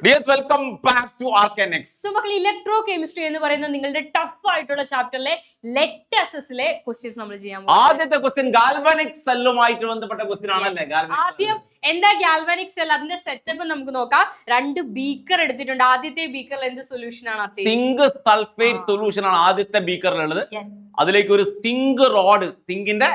Dears, welcome back to Arcanex. So, മക്കളെ electro chemistry എന്ന് പറയുന്ന നിങ്ങളുടെ ടഫ് ആയിട്ടുള്ള ചാപ്റ്ററിലെ ലെറ്റസിലെ ക്വസ്റ്റ്യൻസ് നമ്മൾ ചെയ്യാൻ പോകും. ആദ്യത്തെ ക്വസ്റ്റ്യൻ ഗാൽവാനിക് സെല്ലുമായിട്ട് ബന്ധപ്പെട്ട ക്വസ്റ്റ്യൻ ആണല്ലേ? ആദ്യം എന്താ ഗാൽവാനിക് സെൽ, അതിന്റെ സെറ്റപ്പ് നമുക്ക് നോക്കാം. രണ്ട് ബീക്കർ എടുത്തിട്ടുണ്ട്. ആദ്യത്തെ ബീക്കറിൽ എന്ത് സൊല്യൂഷൻ ആണ്? സിങ്ക് സൾഫേറ്റ് സൊല്യൂഷൻ ആണ് ആദ്യത്തെ ബീക്കറിലുള്ളത്. അതിലേക്ക് ഒരു സിങ്ക് റോഡ്, സിങ്കിന്റെ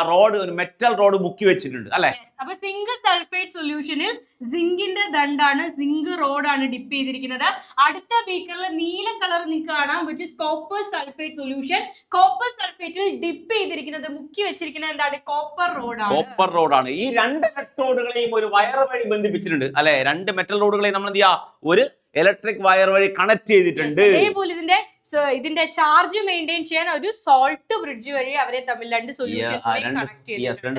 റോഡ്, ഒരു മെറ്റൽ റോഡ് മുക്കി വെച്ചിട്ടുണ്ട് അല്ലെ? അപ്പൊ സിങ്ക് സൾഫേറ്റ് സൊല്യൂഷനിൽ സിങ്കിന്റെ ദണ്ടാണ്, സിങ്ക് റോഡാണ് ഡിപ്പ് ചെയ്തിരിക്കുന്നത്. അടുത്ത ബീക്കറിൽ നീല കളർ നിങ്ങൾക്ക് കാണാം, which is copper sulphate solution. Copper സൾഫേറ്റിൽ ഡിപ്പ് ചെയ്തിരിക്കുന്നത്, മുക്കി വെച്ചിരിക്കുന്നത് എന്താണ്? കോപ്പർ റോഡാണ്. കോപ്പർ റോഡാണ്. ഈ രണ്ട് ഇലക്ട്രോഡുകളെയും ഒരു വയർ വഴി ബന്ധിപ്പിച്ചിട്ടുണ്ട് അല്ലെ? രണ്ട് മെറ്റൽ റോഡുകളെയും നമ്മൾ എന്ത് ചെയ്യാ, ഒരു ഇലക്ട്രിക് വയർ വഴി കണക്ട് ചെയ്തിട്ടുണ്ട്. അതേപോലെ ഇതിന്റെ ചാർജ് മെയിൻറ്റെയിൻ ചെയ്യാൻ ഒരു സോൾട്ട് ബ്രിഡ്ജ് വഴി അവരെ തമ്മിൽ രണ്ട്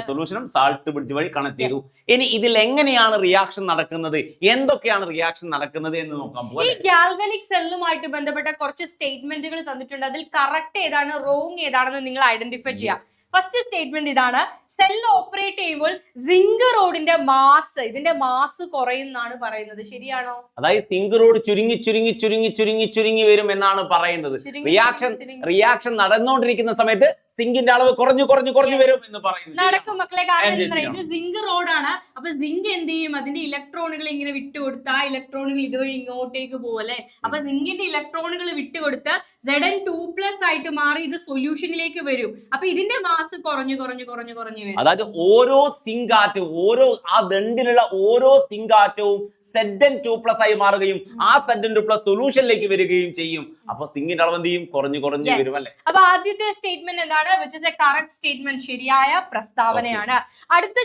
സൊല്യൂഷനും സാൾട്ട് ബ്രിഡ്ജ് വഴി കണക്ട് ചെയ്തു. ഇനി ഇതിൽ എങ്ങനെയാണ് റിയാക്ഷൻ നടക്കുന്നത്, എന്തൊക്കെയാണ് റിയാക്ഷൻ നടക്കുന്നത് എന്ന് നോക്കാൻ പോകും. ഈ ഗാൽവാനിക് സെല്ലുമായിട്ട് ബന്ധപ്പെട്ട കുറച്ച് സ്റ്റേറ്റ്മെന്റുകൾ തന്നിട്ടുണ്ട്. അതിൽ കറക്റ്റ് ഏതാണ്, റോങ് ഏതാണെന്ന് നിങ്ങൾ ഐഡന്റിഫൈ ചെയ്യാം. ഫസ്റ്റ് സ്റ്റേറ്റ്മെന്റ് ഇതാണ്: സെൽ ഓപ്പറേറ്റ് ചെയ്യുമ്പോൾ സിങ്ക് റോഡിന്റെ മാസ്, ഇതിന്റെ മാസ് കുറയുന്നാണ് പറയുന്നത്. ശരിയാണോ? അതായത് സിങ്ക് റോഡ് ചുരുങ്ങി ചുരുങ്ങി ചുരുങ്ങി ചുരുങ്ങി ചുരുങ്ങി വരും എന്നാണ് പറയുന്നത്. റിയാക്ഷൻ നടന്നുകൊണ്ടിരിക്കുന്ന സമയത്ത് സിങ്കിന്റെ അളവ് കുറഞ്ഞു കുറഞ്ഞു കുറഞ്ഞു വരും എന്ന് പറയുന്നു. നടക്കും മക്കളെ, കാരണം ഇത് സിങ്ക് റോഡാണ്. അപ്പൊ സിങ്ക് എന്ത് ചെയ്യും? അതിന്റെ ഇലക്ട്രോണുകൾ ഇങ്ങനെ വിട്ടുകൊടുത്ത് ആ ഇലക്ട്രോണുകൾ ഇതുവഴി ഇങ്ങോട്ടേക്ക് പോലെ. അപ്പൊ സിങ്കിന്റെ ഇലക്ട്രോണുകൾ വിട്ടുകൊടുത്ത് Zn2+ ആയിട്ട് മാറി ഇത് സൊല്യൂഷനിലേക്ക് വരും. അപ്പൊ ഇതിന്റെ മാസ് കുറഞ്ഞു കുറഞ്ഞു കുറഞ്ഞു കുറഞ്ഞു വരും. അതായത് ഓരോ സിങ്ക് ആറ്റവും, ഓരോ ആ ദണ്ടിലുള്ള ഓരോ സിങ്ക് ആറ്റവും Zn2+ ആയി മാറുകയും ആ Zn2+ സൊല്യൂഷനിലേക്ക് വരികയും ചെയ്യും. അപ്പൊ സിങ്കിന്റെ അളവ് എന്ത് ചെയ്യും? കുറഞ്ഞു കുറഞ്ഞു വരും അല്ലെ? അപ്പൊ ആദ്യത്തെ സ്റ്റേറ്റ്മെന്റ് എന്താണ്? which is a correct statement, ശരിയായ പ്രസ്താവനയാണ്. അടുത്ത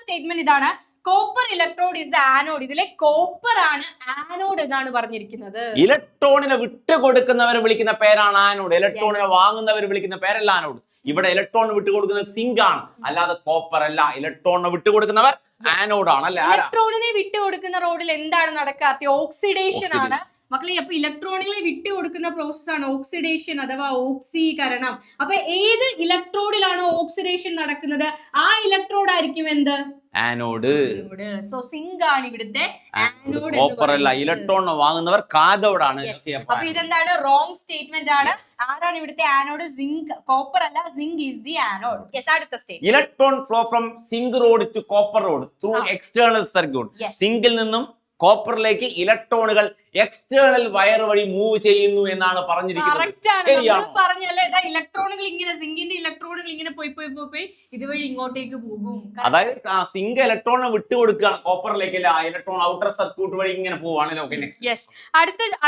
സ്റ്റേറ്റ്മെന്റ് ഇതാണ്: copper electrode is the anode. ഇതിലെ കോപ്പർ ആണ് ആനോഡ് എന്നാണ് പറഞ്ഞിരിക്കുന്നത്. ഇലക്ട്രോണിനെ വിട്ടുകൊടുക്കുന്നവരെ വിളിക്കുന്ന പേരാണ് ആനോഡ്. ഇലക്ട്രോണിനെ വാങ്ങുന്നവർ വിളിക്കുന്ന പേരല്ല ആനോഡ്. ഇവിടെ ഇലക്ട്രോൺ വിട്ടുകൊടുക്കുന്നത് സിങ്ക് ആണ്, അല്ലാതെ കോപ്പർ അല്ല. ഇലക്ട്രോണിനെ വിട്ടുകൊടുക്കുന്നവർ ആനോഡ് ആണ് അല്ലെ? ഇലക്ട്രോണിനെ വിട്ടുകൊടുക്കുന്ന റോഡിൽ എന്താണ് നടക്കാത്ത? ഓക്സിഡേഷൻ ആണ് മക്കളെ. അപ്പൊ ഇലക്ട്രോണുകളെ വിട്ടുകൊടുക്കുന്ന പ്രോസസ് ആണ് ഓക്സിഡേഷൻ അഥവാ ഓക്സീകരണം. അപ്പൊ ഏത് ഇലക്ട്രോഡിലാണോ ഓക്സിഡേഷൻ നടക്കുന്നത് ആ ഇലക്ട്രോഡ് ആയിരിക്കും എന്ത്? ആനോഡ്. സോ സിങ്ക് ആണ് ഇവിടുത്തെ ആനോഡ്. കോപ്പർ അല്ല. ഇലക്ട്രോൺ വാങ്ങുന്നവർ കാഥോഡാണ്. അപ്പൊ ഇതെന്താണ്? റോങ് സ്റ്റേറ്റ്മെന്റ് ആണ്. ആരാണ് ഇവിടുത്തെ ആനോഡ്? സിങ്ക്. കോപ്പർ അല്ല, zinc is the anode. Yes. അടുത്ത statement: electron flow from zinc rod to copper rod through external circuit. സിങ്കിൽ നിന്നും കോപ്പറിലേക്ക് ഇലക്ട്രോണുകൾ എക്സ്റ്റേണൽ വയർ വഴി മൂവ് ചെയ്യുന്നു എന്നാണ് പറഞ്ഞിരിക്കുന്നത്. പറഞ്ഞല്ലേ, ഇലക്ട്രോണുകൾ ഇങ്ങനെ, സിങ്കിന്റെ ഇലക്ട്രോണുകൾ ഇങ്ങനെ പോയി പോയി പോയി പോയി ഇതുവഴി ഇങ്ങോട്ടേക്ക് പോകും. അതായത് സിങ്ക് ഇലക്ട്രോണിനെ വിട്ടുകൊടുക്കുകയാണ് കോപ്പറിലേക്ക്. ആ ഇലക്ട്രോൺ ഔട്ടർ സർക്യൂട്ട് വഴി ഇങ്ങനെ പോവാണ്.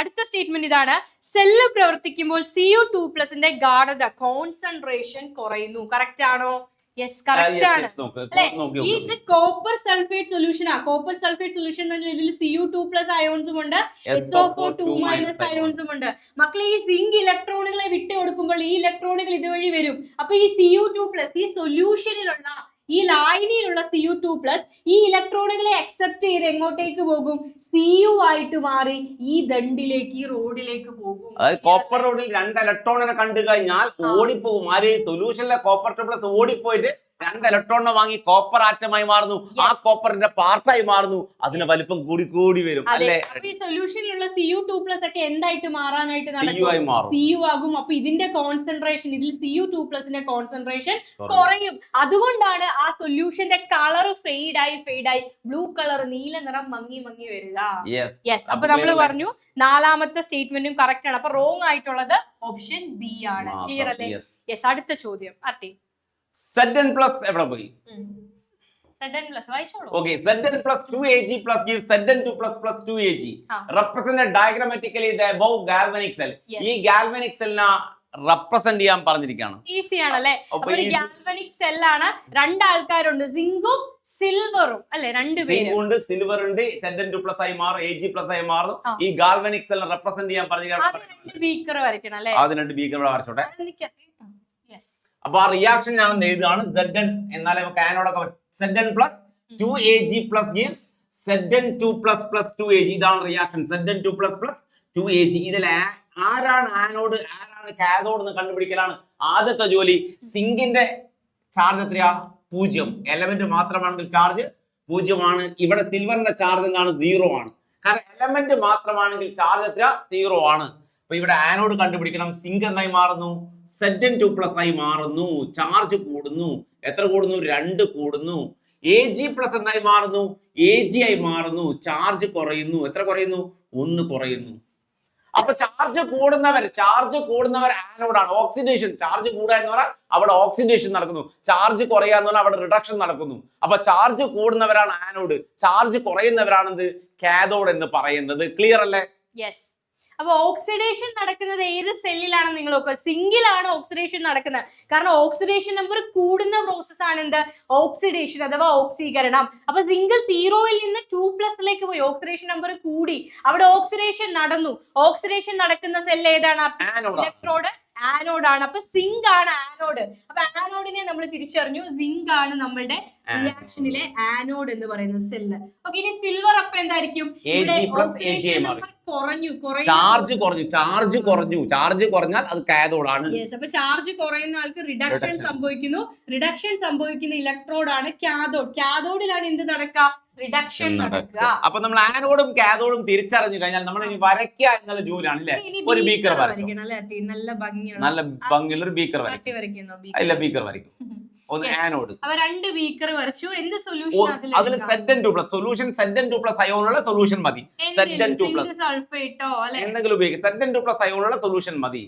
അടുത്ത സ്റ്റേറ്റ്മെന്റ് ഇതാണ്: സെല്ല് പ്രവർത്തിക്കുമ്പോൾ Cu2+ ഗാഢത, കോൺസെൻട്രേഷൻ കുറയുന്നു. കറക്റ്റ് ആണോ? യെസ്, കറക്റ്റ് ആണ്. ഇത് കോപ്പർ സൾഫേറ്റ് സൊല്യൂഷൻ ആണ്. കോപ്പർ സൾഫേറ്റ് സൊല്യൂഷൻ ഇതിൽ Cu2+ അയോൺസും ഉണ്ട്, SO4 അയോൺസും ഉണ്ട്. മക്കളെ, ഈ സിങ്ക് ഇലക്ട്രോണുകളെ വിട്ടുകൊടുക്കുമ്പോൾ ഈ ഇലക്ട്രോണുകൾ ഇതുവഴി വരും. അപ്പൊ ഈ Cu2+, ഈ സൊല്യൂഷനിലുള്ള, ഈ ലായനിയിലുള്ള Cu2+ ഈ ഇലക്ട്രോണുകളെ അക്സെപ്റ്റ് ചെയ്ത് എങ്ങോട്ടേക്ക് പോകും? Cu ആയിട്ട് മാറി ഈ ദണ്ടിലേക്ക്, ഈ റോഡിലേക്ക് പോകും. അതായത് കോപ്പർ റോഡിൽ രണ്ട് ഇലക്ട്രോണിനെ കണ്ടു കഴിഞ്ഞാൽ ഓടിപ്പോകും. ആര്? സൊല്യൂഷനിലെ കോപ്പർ 2+ ഓടിപ്പോയിട്ട് രണ്ട് ഇലക്ട്രോണിനെ വാങ്ങി കോപ്പർ ആറ്റമായി മാറുന്നു. ആ കോപ്പറിന്റെ പാർട്ടായി മാറുന്നു. അതിന് വലിപ്പം കൂടി കൂടി വരും അല്ലെ? ഈ സൊല്യൂഷനിലുള്ള Cu2+ ഒക്കെ എന്തായിട്ട് മാറാനായിട്ട് Cu ആകും. അപ്പൊ ഇതിന്റെ കോൺസെൻട്രേഷൻ, ഇതിൽ Cu2+ന്റെ കോൺസെൻട്രേഷൻ കുറയും. അതുകൊണ്ടാണ് ആ സൊല്യൂഷന്റെ കളർ ഫെയ്ഡ് ആയി ബ്ലൂ കളർ, നീല നിറം മങ്ങി മങ്ങി വരിക. യെസ്. അപ്പൊ നമ്മൾ പറഞ്ഞു നാലാമത്തെ സ്റ്റേറ്റ്മെന്റും കറക്റ്റ് ആണ്. അപ്പൊ റോങ് ആയിട്ടുള്ളത് ഓപ്ഷൻ ബി ആണ്. ക്ലിയർ അല്ലേ? യെസ്. അടുത്ത ചോദ്യം ആർട്ടി. Zn+ എവിടെ പോയി? Zn+ വായിച്ചോളൂ. Okay, Zn+ 2Ag plus gives Zn2+ plus 2Ag. Represented diagrammatically the above galvanic cell. ഈ galvanic cellനെ റെപ്രസെന്റ് ചെയ്യാൻ പറഞ്ഞിരിക്കുകയാണ്. ഈസി ആണല്ലേ? അപ്പൊ ഒരു galvanic cell ആണ്. രണ്ടാൾക്കാരുണ്ട്, സിങ്കും സിൽവറും അല്ലെ? രണ്ടുപേരുണ്ട്, സിൽവർ ഉണ്ട്. Zn2+ ആയി മാറും, Ag+ ആയി മാറും. ഈ galvanic cell റെപ്രസെന്റ് ചെയ്യാൻ പറഞ്ഞിരിക്കുകയാണ്. ബീക്കർ വരയ്ക്കണം അല്ലേ? അത് രണ്ട് ബീക്കർ വരച്ചോട്ടെ. അപ്പൊ ആ റിയാക്ഷൻ ഞാൻ എഴുതുകയാണ്. Zn എന്നാലേ നമുക്ക് ആനോടൊക്കെ Zn+ 2Ag plus gives Zn2+ plus 2Ag. ഇതാണ് റിയാക്ഷൻ. Zn2+ plus 2Ag. ഇതിൽ ആരാണ് ആനോഡ്, ആരാണ് കാഥോഡ് എന്ന് കണ്ടുപിടിക്കലാണ് ആദ്യത്തെ ജോലി. സിങ്കിന്റെ ചാർജ് എത്രയാ? 0. എലമെന്റ് മാത്രമാണെങ്കിൽ ചാർജ് 0 ആണ്. ഇവിടെ സിൽവറിന്റെ ചാർജ് എന്താണ്? 0 ആണ്. കാരണം എലമെന്റ് മാത്രമാണെങ്കിൽ ചാർജ് എത്ര 0 ആണ്. അപ്പൊ ഇവിടെ ആനോഡ് കണ്ടുപിടിക്കണം. സിങ്ക് എന്തായി മാറുന്നു? Zn2+ ആയി മാറുന്നു. ചാർജ് കൂടുന്നു. എത്ര കൂടുന്നു? 2 കൂടുന്നു. Ag+ എന്തായി മാറുന്നു? Ag ആയി മാറുന്നു. ചാർജ് കുറയുന്നു. എത്ര കുറയുന്നു? 1 കുറയുന്നു. അപ്പൊ ചാർജ് കൂടുന്നവർ ആനോഡാണ്. ഓക്സിഡേഷൻ, ചാർജ് കൂടുക എന്ന് പറഞ്ഞാൽ അവിടെ ഓക്സിഡേഷൻ നടക്കുന്നു. ചാർജ് കുറയുക എന്ന് പറഞ്ഞാൽ അവിടെ റിഡക്ഷൻ നടക്കുന്നു. അപ്പൊ ചാർജ് കൂടുന്നവരാണ് ആനോഡ്, ചാർജ് കുറയുന്നവരാണെന്ത്? കാഥോഡ് എന്ന് പറയുന്നത്. ക്ലിയർ അല്ലേ? യെസ്. അപ്പൊ ഓക്സിഡേഷൻ നടക്കുന്നത് ഏത് സെല്ലിലാണ് നിങ്ങൾ നോക്കുക? സിങ്കിലാണ് ഓക്സിഡേഷൻ നടക്കുന്നത്. കാരണം ഓക്സിഡേഷൻ നമ്പർ കൂടുന്ന പ്രോസസ് ആണ് എന്ത്? ഓക്സിഡേഷൻ അഥവാ ഓക്സീകരണം. അപ്പൊ സിങ്ക് 0-ൽ നിന്ന് 2+ പോയി, ഓക്സിഡേഷൻ നമ്പർ കൂടി, അവിടെ ഓക്സിഡേഷൻ നടന്നു. ഓക്സിഡേഷൻ നടക്കുന്ന സെൽ ഏതാണ്? ഇലക്ട്രോഡ് ആനോഡാണ്. അപ്പൊ സിങ്ക് ആണ് ആനോഡ്. അപ്പൊ ആനോഡിനെ നമ്മൾ തിരിച്ചറിഞ്ഞു. സിങ്ക് ആണ് നമ്മളുടെ റിയാക്ഷനിലെ ആനോഡ് എന്ന് പറയുന്ന സെല്ല്. ഓക്കെ, ഇനി സിൽവർ അപ്പൊ എന്തായിരിക്കും? ചാർജ് കുറഞ്ഞാൽ അത് കാഥോഡാണ്. അപ്പൊ ചാർജ് കുറയുന്ന ആൾക്ക് റിഡക്ഷൻ സംഭവിക്കുന്നു. റിഡക്ഷൻ സംഭവിക്കുന്ന ഇലക്ട്രോഡ് ആണ് കാഥോഡ്. കാഥോഡിലാണ് എന്ത് നടക്കുക? റിഡക്ഷൻ നടക്കുക. അപ്പൊ നമ്മൾ ആനോഡും കാഥോഡും തിരിച്ചറിഞ്ഞു കഴിഞ്ഞാൽ നമ്മൾ ഇനി വരയ്ക്കുക എന്നുള്ള ജോലിയാണ് അല്ലേ? ഒരു ബീക്കർ വരയ്ക്കണം. നല്ല ഭംഗിയുള്ള ഒരു ബീക്കർ വരയ്ക്കും. ബീക്കർ വരയ്ക്കും. ഒന്ന് ആനോഡ്. അപ്പൊ 2 ബീക്കർ വരച്ചു. എന്ത് സൊല്യൂഷൻ? അതിൽ Zn2+ സൊല്യൂഷൻ, Zn2+ അയോണുള്ള സൊല്യൂഷൻ മതി. Zn2+ സൾഫേറ്റോ എന്തെങ്കിലും ഉപയോഗിക്കും. Zn2+ അയോണുള്ള സൊല്യൂഷൻ മതി.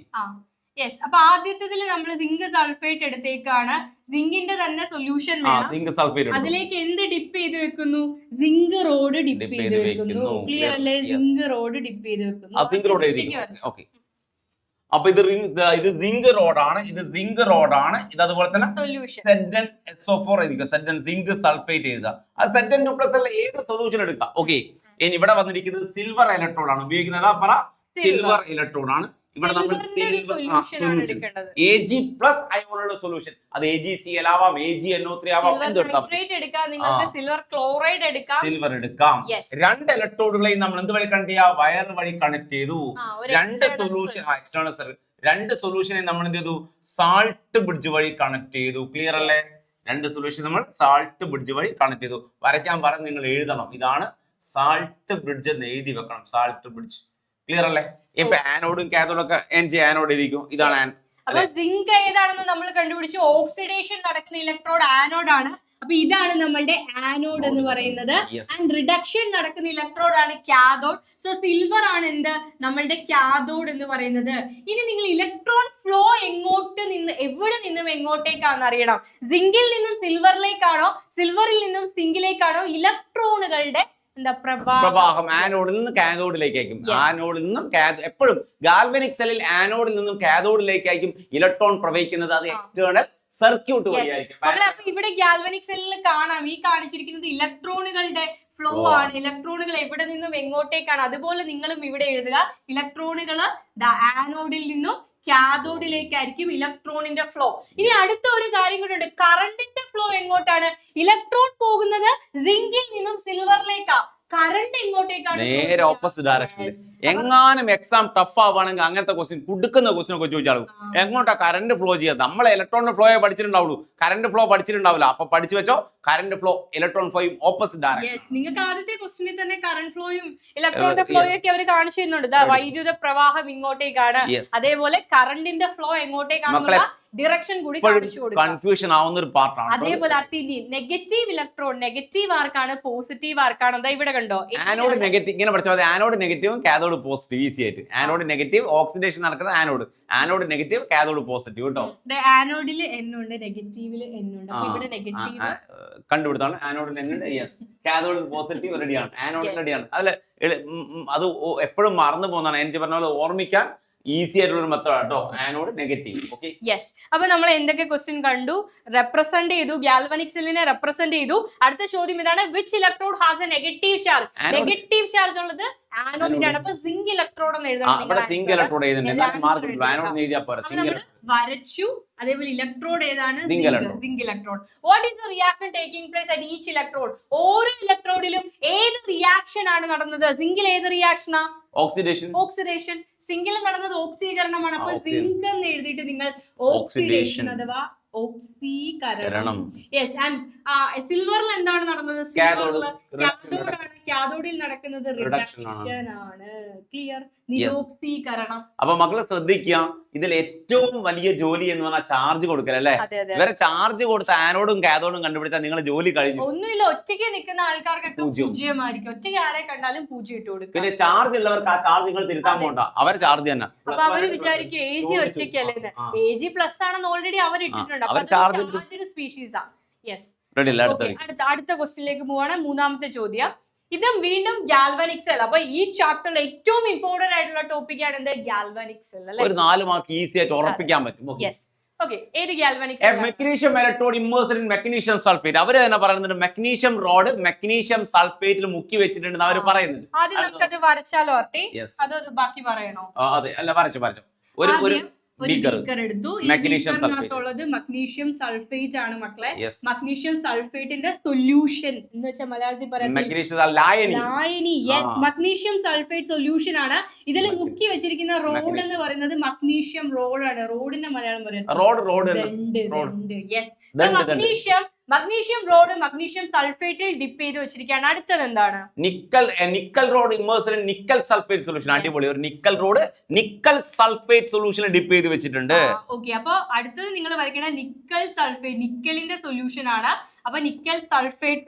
യെസ്. അപ്പൊ ആദ്യത്തേതിൽ നമ്മൾ സിങ്ക് സൾഫേറ്റ് എടുത്തേക്കാണ്. സിങ്കിന്റെ തന്നെ സൊല്യൂഷൻ വേണം. അതിലേക്ക് എന്ത് ഡിപ്പ് ചെയ്ത് വെക്കുന്നു? സിങ്ക് റോഡ് ഡിപ്പ് ചെയ്ത് വെക്കുന്നു. ക്ലിയർ അല്ലേ? സിങ്ക് റോഡ് ഡിപ്പ് ചെയ്ത് വെക്കുന്നു. അപ്പൊ ഇത് സിങ്ക് റോഡാണ്. ഇത് അതുപോലെ തന്നെ Zn(SO4) എഴുതുക. സിങ്ക് സൾഫേറ്റ് എഴുതുക. അത് Zn2+ ഏത് സൊല്യൂഷൻ എടുക്കാം. ഓക്കെ, ഇനി ഇവിടെ വന്നിരിക്കുന്നത് സിൽവർ ഇലക്ട്രോഡ് ആണ് ഉപയോഗിക്കുന്നത്. സിൽവർ ഇലക്ട്രോഡ് ആണ്. ഇവിടെ നമ്മൾ Ag+ അയോണുള്ള സൊല്യൂഷൻ, അത് AgCl ആവാം, AgNO3 ആവാം, സിൽവർ ക്ലോറൈഡ് എടുക്കാം. സിൽവർ എടുക്കാം. 2 ഇലക്ട്രോഡുകളെയും നമ്മൾ എന്ത് വഴി കണക്ട് ചെയ്യാം? വയർ വഴി കണക്ട് ചെയ്തു. 2 സൊല്യൂഷൻ എക്സ്റ്റേണൽ സർക്യൂട്ട്, 2 സൊല്യൂഷനെ നമ്മൾ എന്ത് ചെയ്തു? സാൾട്ട് ബ്രിഡ്ജ് വഴി കണക്ട് ചെയ്തു. ക്ലിയർ അല്ലേ? 2 സൊല്യൂഷൻ നമ്മൾ സാൾട്ട് ബ്രിഡ്ജ് വഴി കണക്ട് ചെയ്തു. വരയ്ക്കാൻ പറഞ്ഞ് നിങ്ങൾ എഴുതണം. ഇതാണ് സാൾട്ട് ബ്രിഡ്ജ് എന്ന് എഴുതി വെക്കണം. Salt bridge. ക്ലിയർ അല്ലേ? ഇപ്പൊ ആനോഡും കാഥോഡും ഒക്കെ ആനോഡ് ഇരിക്കും. ഇതാണ് അപ്പൊ സിങ്ക് ഏതാണെന്ന് നമ്മൾ കണ്ടുപിടിച്ചു. ഓക്സിഡേഷൻ നടക്കുന്ന ഇലക്ട്രോഡ് ആനോഡ് ആണ്. അപ്പൊ ഇതാണ് നമ്മളുടെ ആനോഡ് എന്ന് പറയുന്നത്. ആൻഡ് റിഡക്ഷൻ നടക്കുന്ന ഇലക്ട്രോഡ് ആണ് കാഥോഡ്. സോ സിൽവർ ആണ് എന്ത്? നമ്മളുടെ കാഥോഡ് എന്ന് പറയുന്നത്. ഇനി നിങ്ങൾ ഇലക്ട്രോൺ ഫ്ലോ എങ്ങോട്ട് നിന്ന്, എവിടെ നിന്നും എങ്ങോട്ടേക്കാണെന്ന് അറിയണം. സിങ്കിൽ നിന്നും സിൽവറിലേക്കാണോ, സിൽവറിൽ നിന്നും സിങ്കിലേക്കാണോ? ഇലക്ട്രോണുകളുടെ പ്രവാഹം ആനോഡിൽ നിന്ന് കാഥോഡിലേക്കായിരിക്കും. ആനോഡിൽ നിന്നും എപ്പോഴും ഗാൽവനിക് സെല്ലിൽ ആനോഡിൽ നിന്നും കാഥോഡിലേക്കായിരിക്കും ഇലക്ട്രോൺ പ്രവഹിക്കുന്നത്. അത് എക്സ്റ്റേണൽ സർക്യൂട്ട് വഴിയായിരിക്കും. അപ്പൊ ഇവിടെ ഗാൽവനിക് സെല്ലിൽ കാണാം ഈ കാണിച്ചിരിക്കുന്നത് ഇലക്ട്രോണുകളുടെ ഫ്ലോ ആണ്. ഇലക്ട്രോണുകൾ എവിടെ നിന്നും എങ്ങോട്ടേക്കാണ്. അതുപോലെ നിങ്ങളും ഇവിടെ എഴുതുക. ഇലക്ട്രോണുകൾ ആനോഡിൽ നിന്നും കാഥോഡിലേക്കായിരിക്കും ഇലക്ട്രോണിന്റെ ഫ്ലോ. ഇനി അടുത്ത ഒരു കാര്യം കൂടെ ഉണ്ട്. കറണ്ടിന്റെ ഫ്ലോ എങ്ങോട്ടാണ്? ഇലക്ട്രോൺ പോകുന്നത് സിങ്കിൽ നിന്നും സിൽവറിലേക്കാ. കറണ്ട് എങ്ങോട്ടേക്കാണ്? നേരെ ഓപ്പോസിറ്റ് ഡയറക്ഷനിൽ. എങ്ങാനും എക്സാം ടഫ് ആവുകയാണെങ്കിൽ അങ്ങനത്തെ ക്വസ്റ്റ്യൻ, കുടുക്കുന്ന ക്വസ്റ്റ്യൻ ഒക്കെ ചോദിച്ചാലും എങ്ങോട്ടാ കറണ്ട് ഫ്ലോ ചെയ്യാം? നമ്മൾ ഇലക്ട്രോണിന്റെ ഫ്ലോയെ പഠിച്ചിട്ടുണ്ടാവുള്ളൂ, കറണ്ട് ഫ്ലോ പഠിച്ചിട്ടുണ്ടാവില്ല. അപ്പൊ പഠിച്ചു വെച്ചോ, കറണ്ട് ഫ്ലോ ഇലക്ട്രോൺ ഫ്ലോയും ഓപ്പോസിറ്റ് ഡയറക്ഷൻ. നിങ്ങൾക്ക് ആദ്യത്തെ ക്വസ്റ്റ്യനിൽ തന്നെ കറണ്ട് ഫ്ലോയും ഇലക്ട്രോണിന്റെ ഫ്ലോയും ഒക്കെ അവർ കാണിച്ചു തരുന്നുണ്ട്. വൈദ്യുത പ്രവാഹം ഇങ്ങോട്ടേക്കാണ്, അതേപോലെ കറണ്ടിന്റെ ഫ്ലോ എങ്ങോട്ടേക്കാണെന്നുള്ള ഡിറക്ഷൻ കൂടി കൺഫ്യൂഷൻ ആവുന്ന ഒരു പാർട്ടാണ്. അതേപോലെ നെഗറ്റീവ് ഇലക്ട്രോൺ, നെഗറ്റീവ് ആർക്കാണ്, പോസിറ്റീവ് ആർക്കാണ്? എന്താ ഇവിടെ കണ്ടോ? Anode negative. ഇങ്ങനെ പഠിച്ചാൽ ആനോഡ് നെഗറ്റീവും കാഥോഡ് പോസിറ്റീവ്. ഈസി ആയിട്ട്. ആനോഡ് നെഗറ്റീവ്, ഓക്സിഡേഷൻ നടക്കുന്നത് anode. Anode negative, cathode positive കേട്ടോ. ആനോഡിൽ N ഉണ്ട്, നെഗറ്റീവിൽ N ഉണ്ട്. അപ്പൊ ഇവിടെ നെഗറ്റീവ് കണ്ടുപിടുത്താണ്. ആനോഡിൽ N ഉണ്ട്. യെസ്. കാഥോഡ് പോസിറ്റീവ് റെഡിയാണ്. ആനോഡ് റെഡിയാണ്. അതിൽ അത് എപ്പോഴും മറന്നു പോകുന്നതാണ്. എനിക്ക് പറഞ്ഞ പോലെ ഓർമ്മിക്കാൻ ഈസി ആയിട്ടുള്ള ഒരു മെത്തേഡ് കേട്ടോ. Anode negative. Okay, yes. അപ്പൊ നമ്മൾ എന്തൊക്കെ ക്വസ്റ്റ്യൻ കണ്ടു? റെപ്രസെന്റ് ചെയ്തു, ഗാൽവനിക് സെല്ലിനെ റെപ്രസെന്റ് ചെയ്തു. അടുത്ത ചോദ്യം ഇതാണ്, which electrode has A negative charge? Negative charge ഉള്ളത് ആനോഡിനാണ്. അപ്പൊ സിങ്ക് ഇലക്ട്രോഡ് എന്ന് എഴുതണം. സിങ്ക് ഇലക്ട്രോഡ് വരച്ചു. അതേപോലെ ഇലക്ട്രോഡ് ഏതാണ്? Zinc electrode. What is the reaction taking place at each electrode? ഓരോ ഇലക്ട്രോഡിലും ഏത് റിയാക്ഷൻ ആണ് നടന്നത്? സിങ്കിൽ ഏത് റിയാക്ഷനാ? സിങ്കിൽ നടന്നത് ഓക്സീകരണമാണ്. അപ്പോൾ സിങ്ക് എന്ന് എഴുതിയിട്ട് നിങ്ങൾ ഓക്സിഡേഷൻ അഥവാ ഓക്സീകരണം. യെസ്. ആൻഡ് സിൽവറിൽ എന്താണ് നടന്നത്? കാഥോഡിൽ നടക്കുന്നത് റിഡക്ഷൻ ആണ്. ക്ലിയർ? നിരോക്സീകരണം. അപ്പൊ മക്കള് ശ്രദ്ധിക്കുക, ഇതിൽ ഏറ്റവും വലിയ ജോലി എന്ന് പറഞ്ഞാൽ ചാർജ് കൊടുക്കലല്ലേ. ഇവരെ ചാർജ് കൊടുത്ത ആനോഡും കാഥോഡും കണ്ടുപിടിച്ചാൽ നിങ്ങൾ ജോലി കഴിഞ്ഞു. ഒന്നുമില്ല, ഒറ്റയ്ക്ക് നിൽക്കുന്ന ആൾക്കാർക്കൊക്കെ പൂജ്യമായിരിക്കും. ഒറ്റയ്ക്ക് ആരെ കണ്ടാലും 0 ഇട്ട് കൊടുക്കും. പിന്നെ ചാർജ് ഉള്ളവർക്ക് ആ ചാർജ് നിങ്ങൾ തിരുത്താൻ പോകണ്ട, അവരെ ചാർജ് തന്നെ. അപ്പൊ അവര് വിചാരിക്കും AG ഒറ്റയ്ക്കല്ലേ, AG പ്ലസ് ആണെന്ന് ഓൾറെഡി അവർ ഇട്ടിട്ടുണ്ട്. സ്പീഷീസാ. യെസ്. അടുത്ത ക്വസ്റ്റ്യനിലേക്ക് പോവാണ്. മൂന്നാമത്തെ ചോദ്യം. ഇതും വീണ്ടും ഗാൽവാനിക് സെൽ. അപ്പൊ ഈ ചാപ്റ്ററിൽ ഏറ്റവും ഇമ്പോർട്ടന്റ് ആയിട്ടുള്ള ടോപ്പിക് ആണ് എന്ത്? ഗാൽവാനിക് സെൽ അല്ലേ. ഒരു 4 മാർക്ക് ഈസി ആയിട്ട് ഉറപ്പിക്കാൻ പറ്റും. യെസ്. ഓക്കേ, ഏത് galvanic cell? Magnesium electrode immersed in magnesium sulphate. അവര് തന്നെ പറയുന്നുണ്ട് മെഗ്നീഷ്യം റോഡ് മെഗ്നീഷ്യം സൾഫേറ്റിൽ മുക്കി വെച്ചിട്ടുണ്ടെന്ന് അവർ പറയുന്നുണ്ട്. ആദ്യം നമുക്കത് വരച്ചാലോ ആർട്ടി? അതോ ബാക്കി പറയണോ? അതെ, അല്ല വരച്ചു. ഒരു ബീക്കർ എടുത്തു. ബീക്കറിനകത്തുള്ളത് മഗ്നീഷ്യം സൾഫേറ്റ് ആണ് മക്കളെ. മഗ്നീഷ്യം സൾഫേറ്റിന്റെ സൊല്യൂഷൻ എന്ന് വെച്ചാൽ മലയാളത്തിൽ പറയുന്നത് ലായനി. യെസ്, മഗ്നീഷ്യം സൾഫേറ്റ് സൊല്യൂഷൻ ആണ്. ഇതിൽ മുക്കി വെച്ചിരിക്കുന്ന റോഡ് എന്ന് പറയുന്നത് മഗ്നീഷ്യം റോഡ് ആണ്. റോഡിന്റെ മലയാളം പറയുന്നത് യെസ്. മഗ്നീഷ്യം റോഡ് മഗ്നീഷ്യം സൾഫേറ്റിൽ ഡിപ്പ് ചെയ്ത് വെച്ചിരിക്കുകയാണ്. അടുത്തത് എന്താണ്? Nickel rod immersed in nickel sulphate solution. അടിപൊളി. ഒരു നിക്കൽ റോഡ് നിക്കൽ സൾഫേറ്റ് സൊല്യൂഷനിൽ ഡിപ്പ് ചെയ്ത് വെച്ചിട്ടുണ്ട്. ഓക്കെ, അപ്പൊ അടുത്തത് നിങ്ങൾ വരയ്ക്കണ നിക്കൽ സൾഫേറ്റ്, നിക്കലിന്റെ സൊല്യൂഷൻ ആണ്. അപ്പൊ നിക്കൽ സൾഫേറ്റ്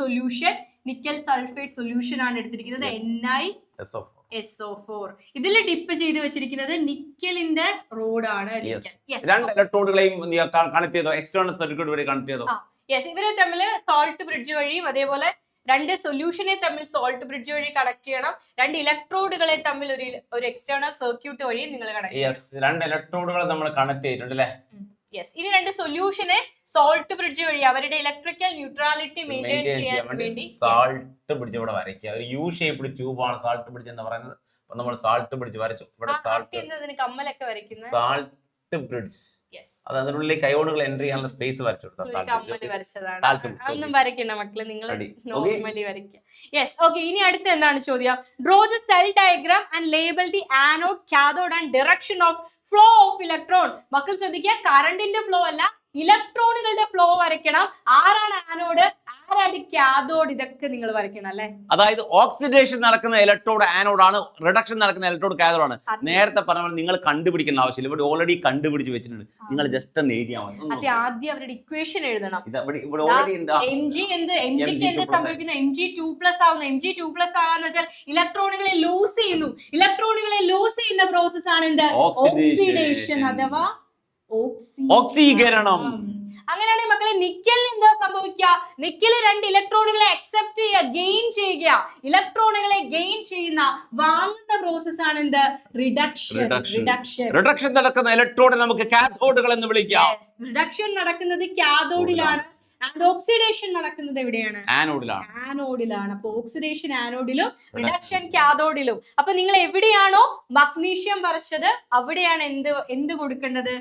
സൊല്യൂഷൻ ആണ് എടുത്തിരിക്കുന്നത്. NiSO4. ഇതിൽ ഡിപ്പ് ചെയ്ത് വെച്ചിരിക്കുന്നത് നിക്കലിന്റെ റോഡാണ്. രണ്ട് ഇലക്ട്രോഡുകളെയും കണക്ട് ചെയ്തോ, എക്സ്റ്റേണൽ സർക്യൂട്ട് വഴി കണക്ട് ചെയ്തോ. യെസ്, ഇവരെ തമ്മിൽ സോൾട്ട് ബ്രിഡ്ജ് വഴിയും അതേപോലെ രണ്ട് സൊല്യൂഷനെ തമ്മിൽ സോൾട്ട് ബ്രിഡ്ജ് വഴി കണക്ട് ചെയ്യണം. രണ്ട് ഇലക്ട്രോഡുകളെ തമ്മിൽ ഒരു എക്സ്റ്റേണൽ സർക്യൂട്ട് വഴിയും നിങ്ങൾ കണക്ട് ചെയ്യണം. യെസ്, രണ്ട് ഇലക്ട്രോഡുകളെ നമ്മൾ കണക്ട് ചെയ്തിട്ടുണ്ട് അല്ലേ. യെസ്, ഇനി രണ്ട് സൊല്യൂഷനെ സോൾട്ട് ബ്രിഡ്ജ് വഴി അവരുടെ ഇലക്ട്രിക്കൽ ന്യൂട്രാലിറ്റി മെയിൻറ്റെയിൻ ചെയ്യാൻ വേണ്ടി സാൾട്ട് ബ്രിഡ്ജ് ഇവിടെ വരയ്ക്കുക. ഒരു യു ഷേപ്ഡ് ട്യൂബ് ആണ് സാൾട്ട് ബ്രിഡ്ജ് എന്ന് പറയുന്നത്. അപ്പൊ നമ്മൾ സാൾട്ട് ബ്രിഡ്ജ് വരച്ചു. ഇവിടെ കമ്മലൊക്കെ വരയ്ക്കുന്നത് സാൾട്ട് ബ്രിഡ്ജ്. അത് അതിനുള്ളിൽ കയോണുകൾ എൻട്രി ചെയ്യാനുള്ള സ്പേസ് വരച്ചു. അതൊന്നും വരയ്ക്കണ്ട മക്കള്, നിങ്ങൾ നോർമലി വരയ്ക്കുക. യെസ്. ഓക്കെ, ഇനി അടുത്ത എന്താണ് ചോദ്യം? Draw the cell diagram and label the anode, cathode and direction of flow of electron. മക്കൾ ശ്രദ്ധിക്കുക, കറണ്ടിന്റെ ഫ്ലോ അല്ല, ഇലക്ട്രോണുകളുടെ ഫ്ലോ വരയ്ക്കണം. ആരാണ് ആനോഡ്, ആരാണ് കാഥോഡ്, ഇതൊക്കെ നിങ്ങൾ വരയ്ക്കണം അല്ലെ. അതായത് ഓക്സിഡേഷൻ നടക്കുന്ന ഇലക്ട്രോഡ് ആനോഡ് ആണ്, റിഡക്ഷൻ നടക്കുന്ന ഇലക്ട്രോഡ് കാഥോഡ് ആണ്. നേരത്തെ പറഞ്ഞ നിങ്ങൾ കണ്ടുപിടിക്കേണ്ട ആവശ്യമില്ല, ഇവിടെ ഓൾറെഡി കണ്ടുപിടിച്ച് വെച്ചിട്ടുണ്ട്. നിങ്ങൾ ജസ്റ്റ് ഒന്ന് എഴുതിയാൽ മതി. ആദ്യം അവരുടെ ഇക്വേഷൻ എഴുതണം. Mg എന്ത് സംഭവിക്കുന്നത്? Mg2+ ആവുന്നു. Mg2+ ആവാന്ന് വെച്ചാൽ ഇലക്ട്രോണുകളെ ലൂസ് ചെയ്യുന്നു. ഇലക്ട്രോണുകളെ ലൂസ് ചെയ്യുന്ന പ്രോസസ് ആണ് എന്ത്? ഓക്സിഡേഷൻ അഥവാ ഓക്സീകരണം. അങ്ങനെയാണെങ്കിൽ മക്കളെ നിക്കലിന് എന്താ സംഭവിക്കുക? നിക്കൽ രണ്ട് ഇലക്ട്രോണുകളെ അക്സെപ്റ്റ് ചെയ്യുക, ഗെയിൻ ചെയ്യുക. ഇലക്ട്രോണുകളെ ഗെയിൻ ചെയ്യുന്ന വാങ്ങുന്ന പ്രോസസ് ആണ് എന്ത്? റിഡക്ഷൻ നടക്കുന്ന ഇലക്ട്രോഡ് നമുക്ക് കാഥോഡുകൾ എന്ന് വിളിക്കാം. റിഡക്ഷൻ നടക്കുന്നത് കാഥോഡിലാണ്. ആൻഡ് ഓക്സിഡേഷൻ നടക്കുന്നത് എവിടെയാണ്? ആനോഡിലാണ്. അപ്പൊ ഓക്സിഡേഷൻ ആനോഡിലും റിഡക്ഷൻ കാഥോഡിലും. അപ്പൊ നിങ്ങൾ എവിടെയാണോ മഗ്നീഷ്യം വരച്ചത് അവിടെയാണ് എന്ത് കൊടുക്കേണ്ടത്?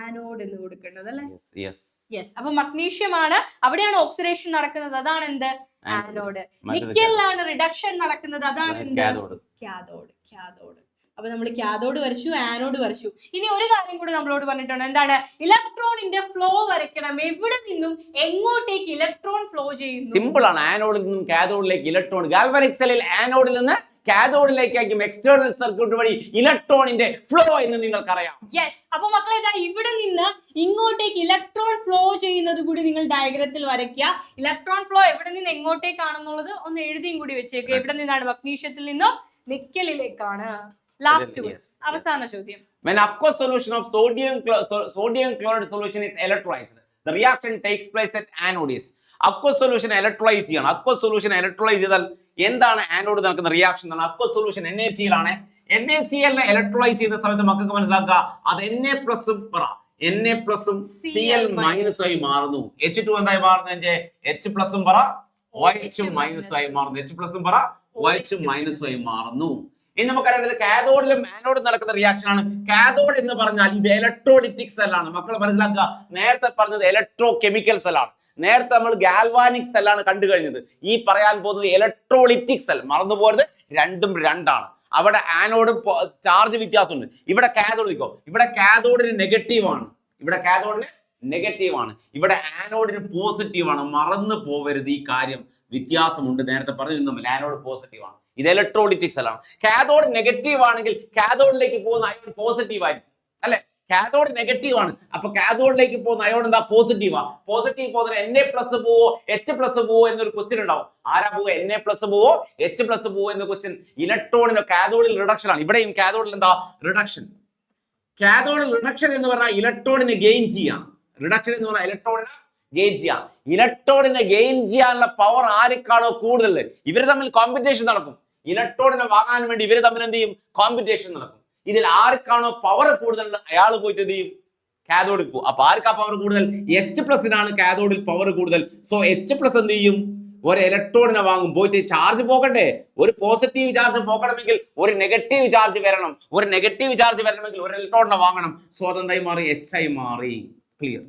ആനോഡ് എന്ന് കൊടുക്കേണ്ടത് അല്ലെ. യെസ്. അപ്പൊ മഗ്നീഷ്യം ആണ്, അവിടെയാണ് ഓക്സിഡേഷൻ നടക്കുന്നത്, അതാണ് എന്ത്? ആനോഡ്. നിക്കലിലാണ് റിഡക്ഷൻ നടക്കുന്നത്, അതാണ് എന്ത്? കാഥോഡ്. അപ്പൊ നമ്മൾ കാഥോഡ് വരച്ചു, ആനോഡ് വരച്ചു. ഇനി ഒരു കാര്യം കൂടി നമ്മളോട് പറഞ്ഞിട്ടുണ്ട്. എന്താണ്? ഇലക്ട്രോണിന്റെ ഫ്ലോ വരയ്ക്കണം. എവിടെ നിന്നും എങ്ങോട്ടേക്ക് ഇലക്ട്രോൺ ഫ്ലോ ചെയ്യുന്നു? സിമ്പിൾ ആണ്. ആനോഡിൽ നിന്നും കാഥോഡിലേക്ക് ഇലക്ട്രോൺ. ഗാൽവാനിക് സെല്ലിൽ ആനോഡിൽ നിന്ന് കാഥോഡിലേക്കായിരിക്കും എക്സ്റ്റേണൽ സർക്യൂട്ട് വഴി ഇലക്ട്രോണിന്റെ ഫ്ലോ എന്ന് നിങ്ങൾക്കറിയാം. യെസ്. അപ്പൊ മക്കളെ ഇവിടെ നിന്ന് ഇങ്ങോട്ടേക്ക് ഇലക്ട്രോൺ ഫ്ലോ ചെയ്യുന്നത് കൂടി നിങ്ങൾ ഡയഗ്രത്തിൽ വരയ്ക്കുക. ഇലക്ട്രോൺ ഫ്ലോ എവിടെ നിന്ന് എങ്ങോട്ടേക്കാണെന്നുള്ളത് ഒന്ന് എഴുതിയും കൂടി വെച്ചേക്കുക. എവിടെ നിന്നാണ്? മഗ്നീഷ്യത്തിൽ നിന്നും നിക്കലിലേക്കാണ്. അവസാന ചോദ്യം. When aqueous solution of sodium chloride solution is electrolyzed, the reaction takes place at anodes. Aqueous solution electrolyze ചെയ്യണം. Aqueous solution electrolyze ചെയ്താൽ എന്താണ് ആനോഡ് നടക്കുന്ന റിയാക്ഷൻ? Aqueous solution NaCl ആണ്. NaCl നെ ഇലക്ട്രോലൈസ് ചെയ്യുന്ന സമയത്ത് മക്കൾക്ക് മനസ്സിലാക്കുക, അത് Na+ഉം Cl- ആയി മാറുന്നു. H2 എന്തായി മാറുന്നു? H+ഉം പറ, OH- ആയി മാറുന്നു. H+ഉം പറ, OH- ആയി മാറുന്നു. ഇനി നമുക്കറിയേണ്ടത് കാഥോഡിലും ആനോഡും നടക്കുന്ന റിയാക്ഷൻ ആണ്. കാഥോഡ് എന്ന് പറഞ്ഞാൽ ഇത് ഇലക്ട്രോലിറ്റിക് സെല്ലാണ്. മക്കൾ മനസ്സിലാക്കുക, നേരത്തെ പറഞ്ഞത് ഇലക്ട്രോ കെമിക്കൽ സെല്ലാണ്. നേരത്തെ നമ്മൾ ഗാൽവാനിക് സെല്ലാണ് കണ്ടു കഴിഞ്ഞത്. ഈ പറയാൻ പോകുന്നത് ഇലക്ട്രോലിറ്റിക് സെൽ. മറന്നുപോകരുത്, രണ്ടും രണ്ടാണ്. അവിടെ ആനോഡ് ചാർജ് വ്യത്യാസമുണ്ട്. ഇവിടെ കാഥോഡ് ഇവിടെ കാഥോഡിന് നെഗറ്റീവ് ആണ്. ഇവിടെ കാഥോഡിന് നെഗറ്റീവ് ആണ്. ഇവിടെ ആനോഡിന് പോസിറ്റീവ് ആണ്. മറന്നു പോവരുത് ഈ കാര്യം, വ്യത്യാസമുണ്ട്. നേരത്തെ പറഞ്ഞു തമ്മിൽ ആനോഡ് പോസിറ്റീവ് ആണ്. ഇത് ഇലക്ട്രോളിറ്റിക് സെല്ലാണ്. കാഥോഡ് നെഗറ്റീവ് ആണെങ്കിൽ കാഥോഡിലേക്ക് പോകുന്ന അയോൺ പോസിറ്റീവ് ആയിരിക്കും അല്ലെ. കാഥോഡ് നെഗറ്റീവ് ആണ്, അപ്പൊ കാഥോഡിലേക്ക് പോകുന്ന അയോൺ എന്താ? പോസിറ്റീവാ. പോസിറ്റീവ് പോകുന്ന Na+ പോവോ H+ പോവോ എന്നൊരു ക്വസ്റ്റ്യൻ ഉണ്ടാവും. ആരാ പോവുക? Na+ പോവോ H+ പോവോ എന്ന ക്വസ്റ്റ്യൻ. ഇലക്ട്രോണിന് കാഥോഡിൽ റിഡക്ഷൻ ആണ്. ഇവിടെയും കാഥോഡിൽ എന്താ? റിഡക്ഷൻ. കാഥോഡിൽ റിഡക്ഷൻ എന്ന് പറഞ്ഞാൽ ഇലക്ട്രോണിനെ ഗെയിൻ ചെയ്യാം. റിഡക്ഷൻ എന്ന് പറഞ്ഞാൽ ഇലക്ട്രോണിനെ ഗെയിൻ ചെയ്യാം. ഇലക്ട്രോണിനെ ഗെയിൻ ചെയ്യാനുള്ള പവർ ആർക്കാണോ കൂടുതൽ, ഇവര് തമ്മിൽ കോമ്പറ്റീഷൻ നടക്കും. ഇലക്ട്രോണിനെ വാങ്ങാൻ വേണ്ടി ഇവര് തമ്മിൽ എന്ത് ചെയ്യും? കോമ്പറ്റീഷൻ നടക്കും. ഇതിൽ ആർക്കാണോ പവർ കൂടുതൽ അയാൾ പോയിട്ട് എന്ത് ചെയ്യും? കാഥോഡിൽ പോകും. അപ്പൊ ആർക്കാ പവർ കൂടുതൽ? H+നാണ് കാഥോഡിൽ പവർ കൂടുതൽ. സോ H+ എന്ത് ചെയ്യും? ഒരു ഇലക്ട്രോണിനെ വാങ്ങും. പോയിട്ട് ചാർജ് പോകണ്ടേ? ഒരു പോസിറ്റീവ് ചാർജ് പോകണമെങ്കിൽ ഒരു നെഗറ്റീവ് ചാർജ് വരണം. ഒരു നെഗറ്റീവ് ചാർജ് വരണമെങ്കിൽ ഒരു ഇലക്ട്രോണിനെ വാങ്ങണം. സോ അതെന്തായി മാറി? H ആയി മാറി. ക്ലിയർ.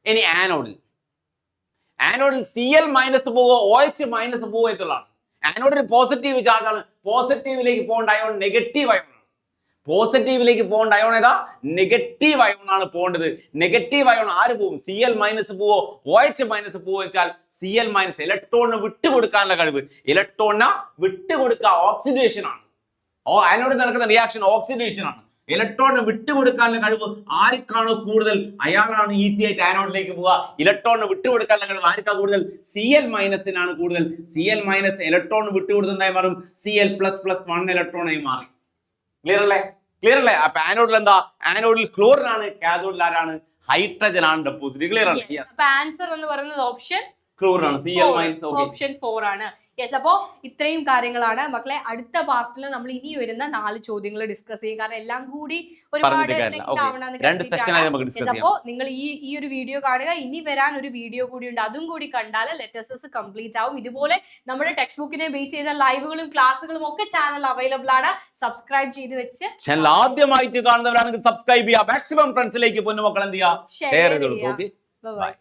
ഇനി ആനോഡിൽ Cl- പോവോ OH- പോവോ എന്നുള്ളതാണ്. ആനോഡിന് പോസിറ്റീവ് ചാർജ് ആണ്. പോസിറ്റീവിലേക്ക് പോകേണ്ട അയോൺ നെഗറ്റീവ് അയോൺ ആണ്. പോസിറ്റീവിലേക്ക് പോകേണ്ട അയോൺ ഏതാ? നെഗറ്റീവ് അയോൺ ആണ് പോകേണ്ടത്. നെഗറ്റീവ് അയോൺ ആര് പോവും? Cl- പോവോ OH- പോവോ വെച്ചാൽ Cl- ഇലക്ട്രോണിന് വിട്ടുകൊടുക്കാനുള്ള കഴിവ്. ഇലക്ട്രോണിനെ വിട്ടുകൊടുക്കുക ഓക്സിഡേഷൻ ആണ്. ആനോഡിൽ നടക്കുന്ന റിയാക്ഷൻ ഓക്സിഡേഷൻ ആണ്. ഇലക്ട്രോണിന് വിട്ടുകൊടുക്കാനുള്ള കഴിവ് ആർക്കാണോ കൂടുതൽ അയാളാണ് ഈസി ആയിട്ട് ആനോഡിലേക്ക് പോവുക. ഇലക്ട്രോണിന് വിട്ടുകൊടുക്കാനുള്ള കഴിവ് ആർക്കാ കൂടുതൽ? Cl- കൂടുതൽ. Cl- ഇലക്ട്രോണിന് വിട്ടുകൊടുക്കുന്നതായി മാറും. Cl++1 ഇലക്ട്രോണായി മാറി. ക്ലിയർ അല്ലേ? അപ്പൊ ആനോഡിൽ എന്താ? ആനോഡിൽ ക്ലോറിൻ ആണ്. കാഥോഡിൽ ആരാണ്? ഹൈഡ്രജൻ ആണ് ഡെപ്പോസിറ്റ്. ക്ലിയർ ആണ്? അപ്പൊ ആൻസർ എന്ന് പറയുന്നത് ഓപ്ഷൻ ക്ലോറിൻ ആണ്. Cl- ഓപ്ഷൻ 4 ആണ്. യെസ്. അപ്പോ ഇത്രയും കാര്യങ്ങളാണ് മക്കളെ. അടുത്ത പാർട്ടിൽ നമ്മൾ ഇനി വരുന്ന 4 ചോദ്യങ്ങൾ ഡിസ്കസ് ചെയ്യും. കാരണം എല്ലാം കൂടി ഒരുപാട് അപ്പോ നിങ്ങൾ ഈ ഒരു വീഡിയോ കാണുക. ഇനി വരാൻ ഒരു വീഡിയോ കൂടി ഉണ്ട്, അതും കൂടി കണ്ടാൽ ലെറ്റേഴ്സസ് കംപ്ലീറ്റ് ആവും. ഇതുപോലെ നമ്മുടെ ടെക്സ്റ്റ് ബുക്കിനെ ബേസ് ചെയ്ത ലൈവുകളും ക്ലാസ്സുകളും ഒക്കെ ചാനൽ അവൈലബിൾ ആണ്. സബ്സ്ക്രൈബ് ചെയ്ത് വെച്ച് ചാനൽ ആദ്യമായിട്ട് കാണുന്നവരാണെങ്കിൽ സബ്സ്ക്രൈബ് ചെയ്യുക. മാക്സിമം ഫ്രണ്ട്സിലേക്ക് പൊന്നുമക്കൾ എന്ത് ചെയ്യുക? ഷെയർ ചെയ്ത് കൊടുക്കുക. Okay, by.